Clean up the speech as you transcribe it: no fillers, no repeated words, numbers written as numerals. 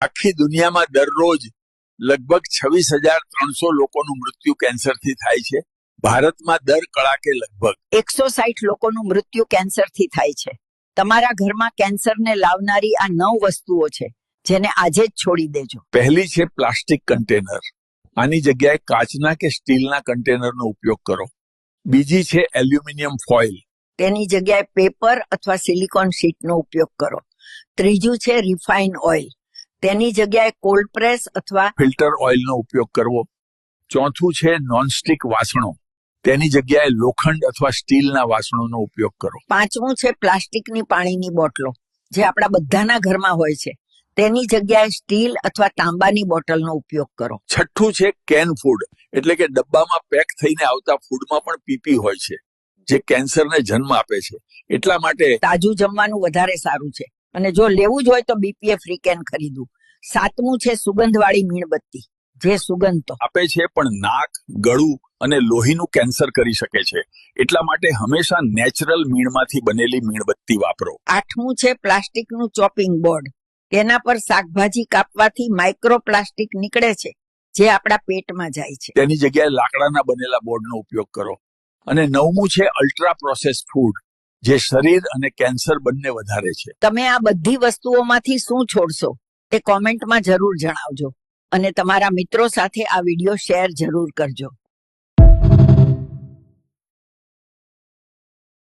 આખી દુનિયામાં દરરોજ લગભગ 26,300 લોકોનું મૃત્યુ કેન્સરથી થાય છે. ભારતમાં દર કલાકે લગભગ 160 લોકોનું મૃત્યુ કેન્સરથી થાય છે. તમારા ઘરમાં કેન્સરને લાવનારી આ 9 વસ્તુઓ છે જેને આજે જ છોડી દેજો. પહેલી છે પ્લાસ્ટિક કન્ટેનર. આની જગ્યાએ કાચના કે સ્ટીલના કન્ટેનરનો ઉપયોગ કરો. બીજી છે એલ્યુમિનિયમ ફોઇલ. તેની જગ્યાએ પેપર અથવા સિલિકોન શીટનો ઉપયોગ કરો. ત્રીજું છે રિફાઇન ઓઇલ. તેની જગ્યાએ કોલ્ડ પ્રેસ અથવા ફિલ્ટર ઓઇલનો ઉપયોગ કરવો. ચોથું છે નોનસ્ટિક વાસણો. તેની જગ્યાએ લોખંડ અથવા સ્ટીલના વાસણોનો ઉપયોગ કરો. પાંચમું છે પ્લાસ્ટિકની પાણીની બોટલો જે આપણા બધાના ઘરમાં હોય છે. તેની જગ્યાએ સ્ટીલ અથવા તાંબાની બોટલનો ઉપયોગ કરો. છઠ્ઠું છે કેન ફૂડ, એટલે કે ડબ્બામાં પેક થઈને આવતા ફૂડમાં પણ પીપી હોય છે જે કેન્સરને જન્મ આપે છે. એટલા માટે તાજું જમવાનું વધારે સારું છે અને જો લેવું જ હોય તો બીપીએ ફ્રી કેન ખરીદવું. સાતમું છે સુગંધવાળી મીણબત્તી જે સુગંધ તો આપે છે પણ નાક, ગળું અને લોહીનું કેન્સર કરી શકે છે. એટલા માટે હંમેશા નેચરલ મીણમાંથી બનેલી મીણબત્તી વાપરો. આઠમું છે પ્લાસ્ટિકનું ચોપિંગ બોર્ડ. તેના પર શાકભાજી કાપવાથી માઇક્રોપ્લાસ્ટિક નીકળે છે જે આપણા પેટમાં જાય છે. તેની જગ્યાએ લાકડાના બનેલા બોર્ડનો ઉપયોગ કરો. અને નવમું છે અલ્ટ્રા પ્રોસેસ ફૂડ જે શરીર અને કેન્સર બંને વધારે છે. તમે આ બધી વસ્તુઓમાંથી શું છોડશો તે કોમેન્ટમાં જરૂર જણાવજો અને તમારા મિત્રો સાથે આ વિડીયો શેર જરૂર કરજો.